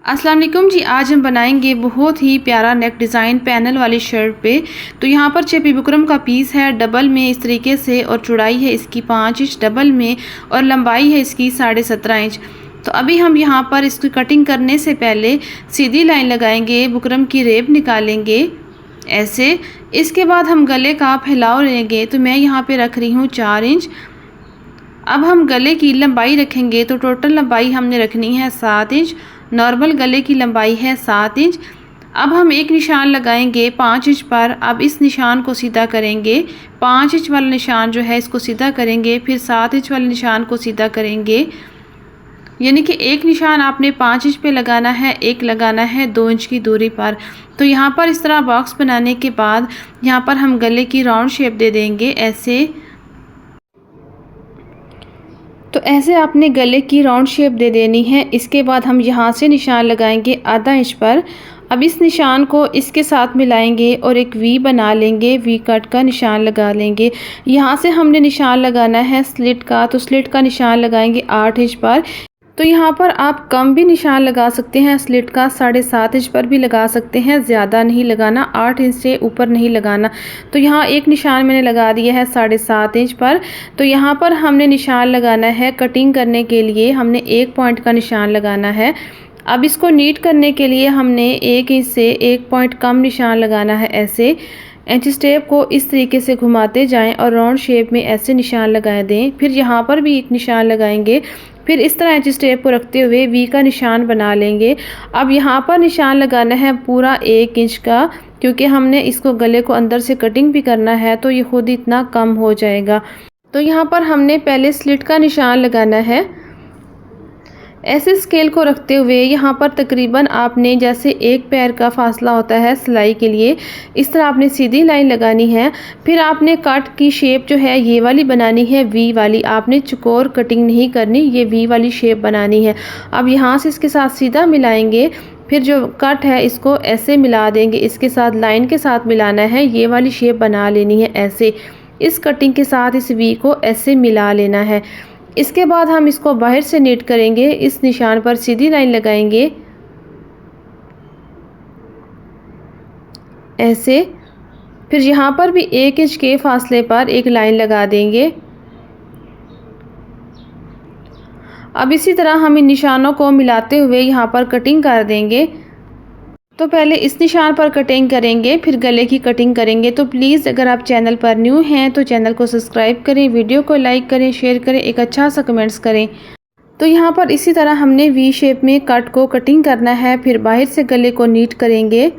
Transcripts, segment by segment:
अस्सलाम वालेकुम जी। आज हम बनाएंगे बहुत ही प्यारा नेक डिज़ाइन पैनल वाली शर्ट पे। तो यहाँ पर चेपी बुकरम का पीस है डबल में इस तरीके से, और चौड़ाई है इसकी 5 इंच डबल में, और लंबाई है इसकी 17.5 इंच। तो अभी हम यहाँ पर इसकी कटिंग करने से पहले सीधी लाइन लगाएंगे, बुकरम की रेब निकालेंगे ऐसे। इसके बाद हम गले का फैलाव लेंगे। तो मैं यहाँ पे रख रही हूँ 4 इंच। अब हम गले की लंबाई रखेंगे तो टोटल लंबाई हमने रखनी है 7 इंच। नॉर्मल गले की लंबाई है 7 इंच। अब हम एक निशान लगाएंगे 5 इंच पर। अब इस निशान को सीधा करेंगे, 5 इंच वाला निशान जो है इसको सीधा करेंगे, फिर 7 इंच वाले निशान को सीधा करेंगे। यानी कि एक निशान आपने 5 इंच पे लगाना है, एक लगाना है 2 इंच की दूरी पर। तो यहाँ पर इस तरह बॉक्स बनाने के बाद यहाँ पर हम गले की राउंड शेप दे देंगे ऐसे। तो ऐसे आपने गले की राउंड शेप दे देनी है। इसके बाद हम यहाँ से निशान लगाएंगे आधा इंच पर। अब इस निशान को इसके साथ मिलाएंगे और एक वी बना लेंगे, वी कट का निशान लगा लेंगे। यहाँ से हमने निशान लगाना है स्लिट का, तो स्लिट का निशान लगाएंगे 8 इंच पर। तो यहाँ पर आप कम भी निशान लगा सकते हैं, स्लिट का 7.5 इंच पर भी लगा सकते हैं, ज़्यादा नहीं लगाना, 8 इंच से ऊपर नहीं लगाना। तो यहाँ एक निशान मैंने लगा दिया है 7.5 इंच पर। तो यहाँ पर हमने निशान लगाना है कटिंग करने के लिए, हमने 1 पॉइंट का निशान लगाना है। अब इसको नीट करने के लिए हमने 1 इंच से 1 पॉइंट कम निशान लगाना है ऐसे। इंच स्टेप को इस तरीके से घुमाते जाएं और राउंड शेप में ऐसे निशान लगा दें। फिर यहाँ पर भी एक निशान लगाएंगे, फिर इस तरह इंच स्टेप को रखते हुए वी का निशान बना लेंगे। अब यहाँ पर निशान लगाना है पूरा 1 इंच का, क्योंकि हमने इसको गले को अंदर से कटिंग भी करना है, तो ये खुद इतना कम हो जाएगा। तो यहाँ पर हमने पहले स्लिट का निशान लगाना है ऐसे स्केल को रखते हुए। यहाँ पर तकरीबन आपने जैसे एक पैर का फासला होता है सिलाई के लिए, इस तरह आपने सीधी लाइन लगानी है। फिर आपने कट की शेप जो है ये वाली बनानी है, वी वाली। आपने चौकोर कटिंग नहीं करनी, ये वी वाली शेप बनानी है। अब यहाँ से इसके साथ सीधा मिलाएंगे, फिर जो कट है इसको ऐसे मिला देंगे, इसके साथ लाइन के साथ मिलाना है, ये वाली शेप बना लेनी है ऐसे। इस कटिंग के साथ इस वी को ऐसे मिला लेना है। इसके बाद हम इसको बाहर से नीट करेंगे, इस निशान पर सीधी लाइन लगाएंगे ऐसे। फिर यहाँ पर भी 1 इंच के फासले पर एक लाइन लगा देंगे। अब इसी तरह हम इन निशानों को मिलाते हुए यहाँ पर कटिंग कर देंगे। तो पहले इस निशान पर कटिंग करेंगे, फिर गले की कटिंग करेंगे। तो प्लीज़ अगर आप चैनल पर न्यू हैं तो चैनल को सब्सक्राइब करें, वीडियो को लाइक करें, शेयर करें, एक अच्छा सा कमेंट्स करें। तो यहाँ पर इसी तरह हमने वी शेप में कट को कटिंग करना है, फिर बाहर से गले को नीट करेंगे।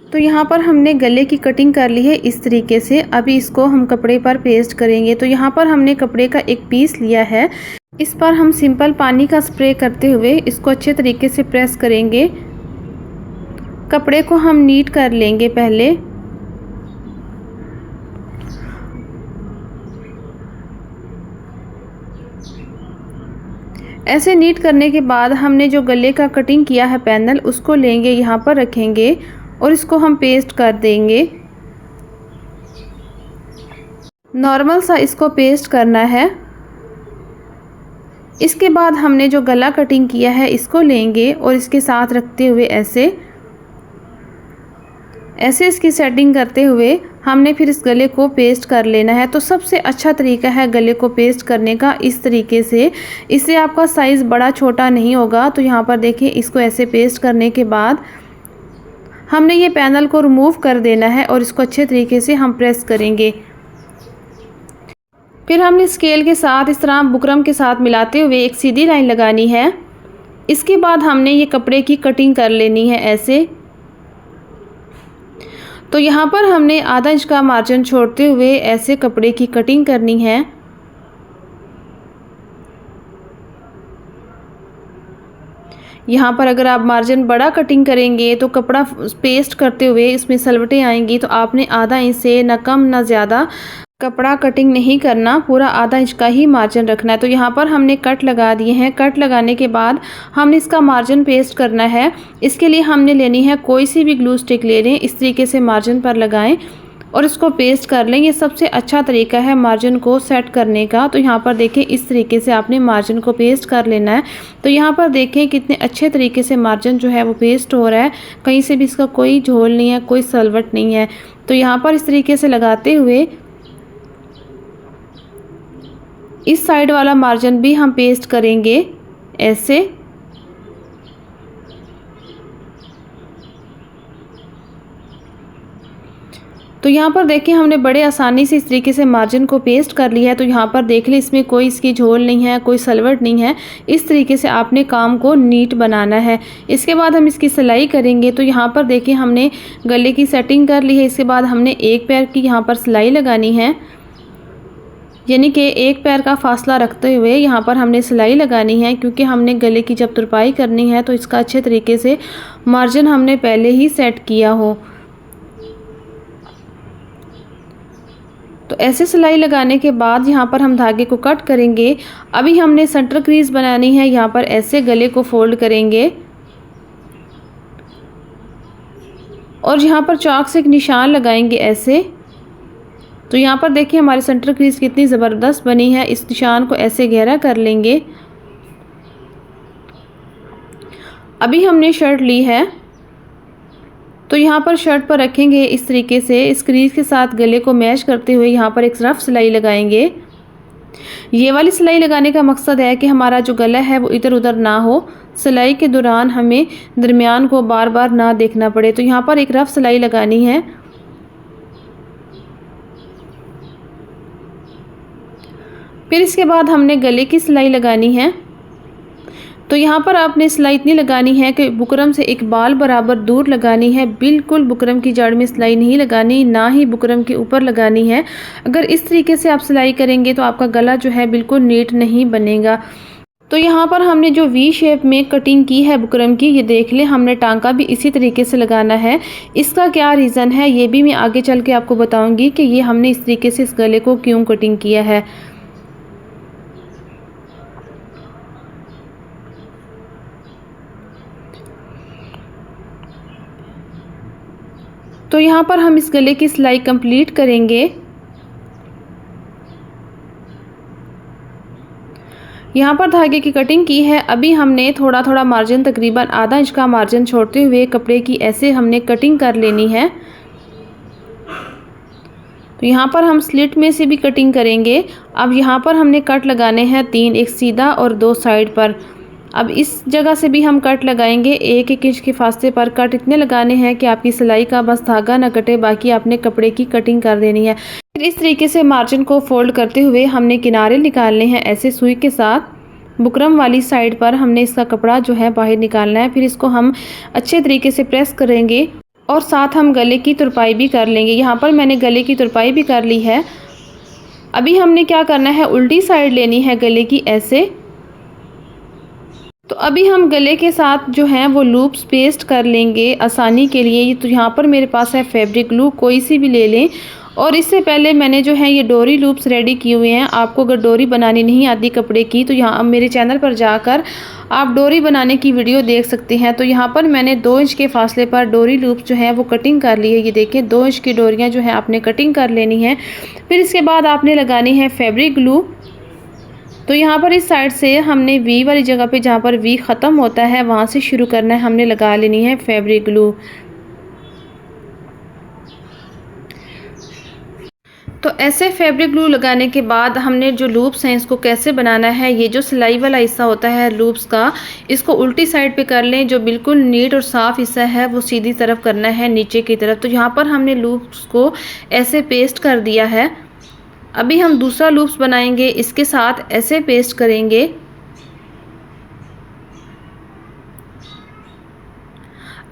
तो यहाँ पर हमने गले की कटिंग कर ली है इस तरीके से। अभी इसको हम कपड़े पर पेस्ट करेंगे। तो यहाँ पर हमने कपड़े का एक पीस लिया है, इस पर हम सिंपल पानी का स्प्रे करते हुए इसको अच्छे तरीके से प्रेस करेंगे। कपड़े को हम नीट कर लेंगे पहले। ऐसे नीट करने के बाद हमने जो गले का कटिंग किया है पैनल, उसको लेंगे, यहाँ पर रखेंगे और इसको हम पेस्ट कर देंगे। नॉर्मल सा इसको पेस्ट करना है। इसके बाद हमने जो गला कटिंग किया है इसको लेंगे और इसके साथ रखते हुए ऐसे ऐसे इसकी सेटिंग करते हुए हमने फिर इस गले को पेस्ट कर लेना है। तो सबसे अच्छा तरीका है गले को पेस्ट करने का इस तरीके से, इससे आपका साइज़ बड़ा छोटा नहीं होगा। तो यहाँ पर देखिए, इसको ऐसे पेस्ट करने के बाद हमने ये पैनल को रिमूव कर देना है और इसको अच्छे तरीके से हम प्रेस करेंगे। फिर हमने स्केल के साथ इस तरह बुकरम के साथ मिलाते हुए एक सीधी लाइन लगानी है। इसके बाद हमने ये कपड़े की कटिंग कर लेनी है ऐसे। तो यहाँ पर हमने आधा इंच का मार्जिन छोड़ते हुए ऐसे कपड़े की कटिंग करनी है। यहाँ पर अगर आप मार्जिन बड़ा कटिंग करेंगे तो कपड़ा पेस्ट करते हुए इसमें सलवटें आएंगी। तो आपने आधा इंच से ना कम ना ज़्यादा कपड़ा कटिंग नहीं करना, पूरा आधा इंच का ही मार्जिन रखना है। तो यहाँ पर हमने कट लगा दिए हैं। कट लगाने के बाद हमने इसका मार्जिन पेस्ट करना है। इसके लिए हमने लेनी है कोई सी भी ग्लू स्टिक ले लें, इस तरीके से मार्जिन पर लगाएं। और इसको पेस्ट कर लें। ये सबसे अच्छा तरीका है मार्जिन को सेट करने का। तो यहाँ पर देखें इस तरीके से आपने मार्जिन को पेस्ट कर लेना है। तो यहाँ पर देखें कितने अच्छे तरीके से मार्जिन जो है वो पेस्ट हो रहा है, कहीं से भी इसका कोई झोल नहीं है, कोई सलवट नहीं है। तो यहाँ पर इस तरीके से लगाते हुए इस साइड वाला मार्जिन भी हम पेस्ट करेंगे ऐसे। तो यहाँ पर देखिए हमने बड़े आसानी से इस तरीके से मार्जिन को पेस्ट कर लिया है। तो यहाँ पर देख लें इसमें कोई इसकी झोल नहीं है, कोई सलवट नहीं है। इस तरीके से आपने काम को नीट बनाना है। इसके बाद हम इसकी सिलाई करेंगे। तो यहाँ पर देखिए हमने गले की सेटिंग कर ली है। इसके बाद हमने एक पैर की यहाँ पर सिलाई लगानी है, यानी कि एक पैर का फासला रखते हुए यहाँ पर हमने सिलाई लगानी है, क्योंकि हमने गले की जब तुरपाई करनी है तो इसका अच्छे तरीके से मार्जिन हमने पहले ही सेट किया हो। तो ऐसे सिलाई लगाने के बाद यहाँ पर हम धागे को कट करेंगे। अभी हमने सेंटर क्रीज बनानी है। यहाँ पर ऐसे गले को फोल्ड करेंगे और यहाँ पर चॉक से एक निशान लगाएंगे ऐसे। तो यहाँ पर देखिए हमारी सेंटर क्रीज कितनी ज़बरदस्त बनी है। इस निशान को ऐसे गहरा कर लेंगे। अभी हमने शर्ट ली है, तो यहाँ पर शर्ट पर रखेंगे इस तरीके से। इस क्रीज के साथ गले को मैच करते हुए यहाँ पर एक रफ सिलाई लगाएंगे। ये वाली सिलाई लगाने का मकसद है कि हमारा जो गला है वो इधर उधर ना हो, सिलाई के दौरान हमें दरमियान को बार बार ना देखना पड़े। तो यहाँ पर एक रफ सिलाई लगानी है। फिर इसके बाद हमने गले की सिलाई लगानी है। तो यहाँ पर आपने सिलाई इतनी लगानी है कि बुकरम से एक बाल बराबर दूर लगानी है। बिल्कुल बुकरम की जड़ में सिलाई नहीं लगानी, ना ही बुकरम के ऊपर लगानी है। अगर इस तरीके से आप सिलाई करेंगे तो आपका गला जो है बिल्कुल नीट नहीं बनेगा। तो यहाँ पर हमने जो वी शेप में कटिंग की है बुकरम की, ये देख लें, हमने टांका भी इसी तरीके से लगाना है। इसका क्या रीज़न है ये भी मैं आगे चल के आपको बताऊँगी कि ये हमने इस तरीके से इस गले को क्यों कटिंग किया है। तो यहाँ पर हम इस गले की सिलाई कंप्लीट करेंगे। यहाँ पर धागे की कटिंग की है। अभी हमने थोड़ा थोड़ा मार्जिन, तकरीबन आधा इंच का मार्जिन छोड़ते हुए कपड़े की ऐसे हमने कटिंग कर लेनी है। तो यहाँ पर हम स्लिट में से भी कटिंग करेंगे। अब यहाँ पर हमने कट लगाने हैं 3, एक सीधा और 2 साइड पर। अब इस जगह से भी हम कट लगाएंगे 1-1 इंच के फासले पर। कट इतने लगाने हैं कि आपकी सिलाई का बस धागा ना कटे, बाकी आपने कपड़े की कटिंग कर देनी है। फिर इस तरीके से मार्जिन को फोल्ड करते हुए हमने किनारे निकालने हैं ऐसे सुई के साथ। बुकरम वाली साइड पर हमने इसका कपड़ा जो है बाहर निकालना है। फिर इसको हम अच्छे तरीके से प्रेस करेंगे और साथ हम गले की तुरपाई भी कर लेंगे। यहाँ पर मैंने गले की तुरपाई भी कर ली है। अभी हमने क्या करना है, उल्टी साइड लेनी है गले की ऐसे। तो अभी हम गले के साथ जो हैं वो लूप्स पेस्ट कर लेंगे आसानी के लिए। तो यहाँ पर मेरे पास है फैब्रिक ग्लू, कोई सी भी ले लें। और इससे पहले मैंने जो है ये डोरी लूप्स रेडी किए हुए हैं। आपको अगर डोरी बनानी नहीं आती कपड़े की तो यहाँ मेरे चैनल पर जाकर आप डोरी बनाने की वीडियो देख सकते हैं। तो यहाँ पर मैंने 2 इंच के फासले पर डोरी लूप्स जो है वो कटिंग कर ली है। ये देखिए 2 इंच की डोरियाँ जो है आपने कटिंग कर लेनी है। फिर इसके बाद आपने लगानी है फैब्रिक ग्लू। तो यहाँ पर इस साइड से हमने वी वाली जगह पे, जहाँ पर वी ख़त्म होता है वहाँ से शुरू करना है, हमने लगा लेनी है फैब्रिक ग्लू। तो ऐसे फैब्रिक ग्लू लगाने के बाद हमने जो लूप्स हैं इसको कैसे बनाना है, ये जो सिलाई वाला हिस्सा होता है लूप्स का, इसको उल्टी साइड पे कर लें। जो बिल्कुल नीट और साफ़ हिस्सा है वो सीधी तरफ करना है, नीचे की तरफ। तो यहाँ पर हमने लूप्स को ऐसे पेस्ट कर दिया है। अभी हम दूसरा लूप्स बनाएंगे, इसके साथ ऐसे पेस्ट करेंगे।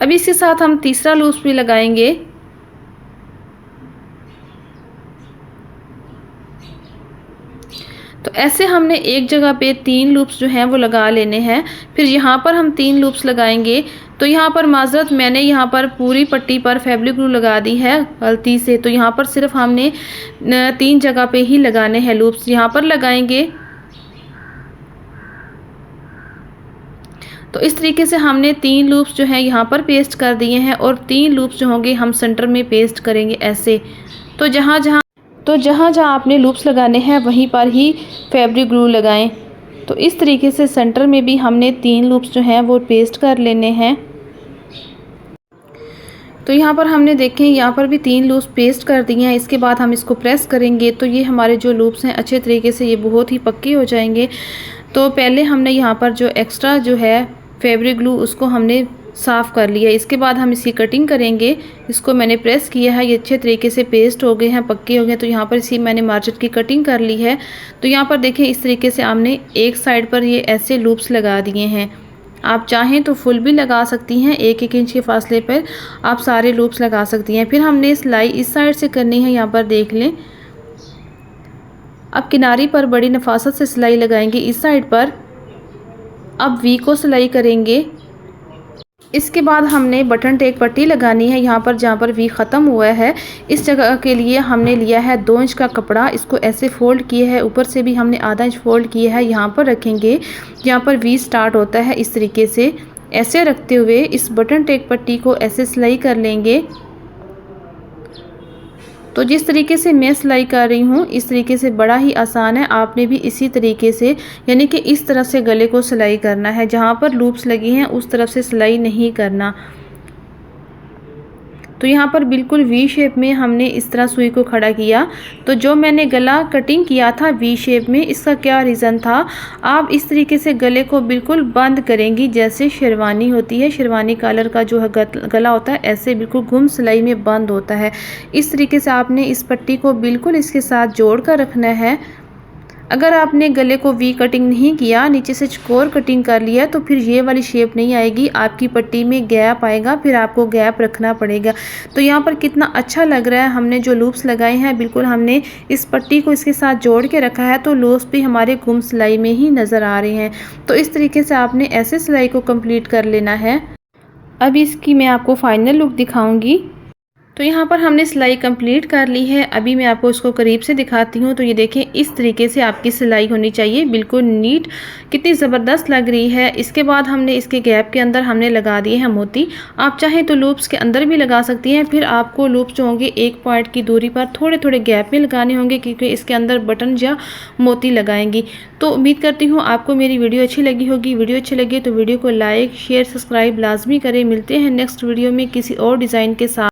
अभी इसके साथ हम तीसरा लूप्स भी लगाएंगे। तो ऐसे हमने एक जगह पे 3 लूप्स जो हैं वो लगा लेने हैं। फिर यहाँ पर हम 3 लूप्स लगाएंगे। तो यहाँ पर माजरत, मैंने यहाँ पर पूरी पट्टी पर फैब्रिक ग्लू लगा दी है गलती से। तो यहाँ पर सिर्फ हमने 3 जगह पे ही लगाने हैं लूप्स, यहाँ पर लगाएंगे। तो इस तरीके से हमने 3 लूप्स जो हैं यहाँ पर पेस्ट कर दिए हैं और 3 लूप्स जो होंगे हम सेंटर में पेस्ट करेंगे ऐसे। तो जहाँ जहाँ आपने लूप्स लगाने हैं वहीं पर ही फैब्रिक ग्लू लगाएं। तो इस तरीके से सेंटर में भी हमने 3 लूप्स जो हैं वो पेस्ट कर लेने हैं। तो यहाँ पर हमने देखें, यहाँ पर भी 3 लूप्स पेस्ट कर दिए हैं। इसके बाद हम इसको प्रेस करेंगे तो ये हमारे जो लूप्स हैं अच्छे तरीके से ये बहुत ही पक्के हो जाएंगे। तो पहले हमने यहाँ पर जो एक्स्ट्रा जो है फैब्रिक ग्लू उसको हमने साफ़ कर लिया। इसके बाद हम इसकी कटिंग करेंगे। इसको मैंने प्रेस किया है, ये अच्छे तरीके से पेस्ट हो गए हैं, पक्के हो गए। तो यहाँ पर इसी मैंने मार्जिन की कटिंग कर ली है। तो यहाँ पर देखें इस तरीके से हमने एक साइड पर ये ऐसे लूप्स लगा दिए हैं। आप चाहें तो फुल भी लगा सकती हैं, 1-1 इंच के फासले पर आप सारे लूप्स लगा सकती हैं। फिर हमने सिलाई इस साइड से करनी है, यहाँ पर देख लें। अब किनारी पर बड़ी नफासत से सिलाई लगाएंगे इस साइड पर। अब वी को सिलाई करेंगे। इसके बाद हमने बटन टेक पट्टी लगानी है यहाँ पर जहाँ पर वी ख़त्म हुआ है। इस जगह के लिए हमने लिया है 2 इंच का कपड़ा। इसको ऐसे फोल्ड किया है, ऊपर से भी हमने आधा इंच फोल्ड किया है। यहाँ पर रखेंगे यहाँ पर वी स्टार्ट होता है। इस तरीके से ऐसे रखते हुए इस बटन टेक पट्टी को ऐसे सिलाई कर लेंगे। तो जिस तरीके से मैं सिलाई कर रही हूँ इस तरीके से बड़ा ही आसान है। आपने भी इसी तरीके से यानी कि इस तरह से गले को सिलाई करना है। जहाँ पर लूप्स लगी हैं उस तरफ से सिलाई नहीं करना। तो यहाँ पर बिल्कुल वी शेप में हमने इस तरह सुई को खड़ा किया। तो जो मैंने गला कटिंग किया था वी शेप में, इसका क्या रीज़न था, आप इस तरीके से गले को बिल्कुल बंद करेंगी जैसे शेरवानी होती है। शेरवानी कॉलर का जो है गला होता है ऐसे बिल्कुल गुम सिलाई में बंद होता है। इस तरीके से आपने इस पट्टी को बिल्कुल इसके साथ जोड़ कर रखना है। अगर आपने गले को वी कटिंग नहीं किया, नीचे से चकोर कटिंग कर लिया, तो फिर ये वाली शेप नहीं आएगी, आपकी पट्टी में गैप आएगा, फिर आपको गैप रखना पड़ेगा। तो यहाँ पर कितना अच्छा लग रहा है। हमने जो लूप्स लगाए हैं बिल्कुल हमने इस पट्टी को इसके साथ जोड़ के रखा है, तो लूप्स भी हमारे गुम सिलाई में ही नज़र आ रहे हैं। तो इस तरीके से आपने ऐसे सिलाई को कंप्लीट कर लेना है। अब इसकी मैं आपको फाइनल लुक दिखाऊंगी। तो यहाँ पर हमने सिलाई कंप्लीट कर ली है। अभी मैं आपको इसको करीब से दिखाती हूँ। तो ये देखें इस तरीके से आपकी सिलाई होनी चाहिए, बिल्कुल नीट, कितनी ज़बरदस्त लग रही है। इसके बाद हमने इसके गैप के अंदर हमने लगा दिए हैं मोती। आप चाहें तो लूप्स के अंदर भी लगा सकती हैं। फिर आपको लूप्स जो होंगे 1 पॉइंट की दूरी पर थोड़े थोड़े गैप में लगाने होंगे, क्योंकि इसके अंदर बटन या मोती लगाएंगी। तो उम्मीद करती हूँ आपको मेरी वीडियो अच्छी लगी होगी। वीडियो अच्छी लगी तो वीडियो को लाइक शेयर सब्सक्राइब लाजमी करें। मिलते हैं नेक्स्ट वीडियो में किसी और डिज़ाइन के साथ।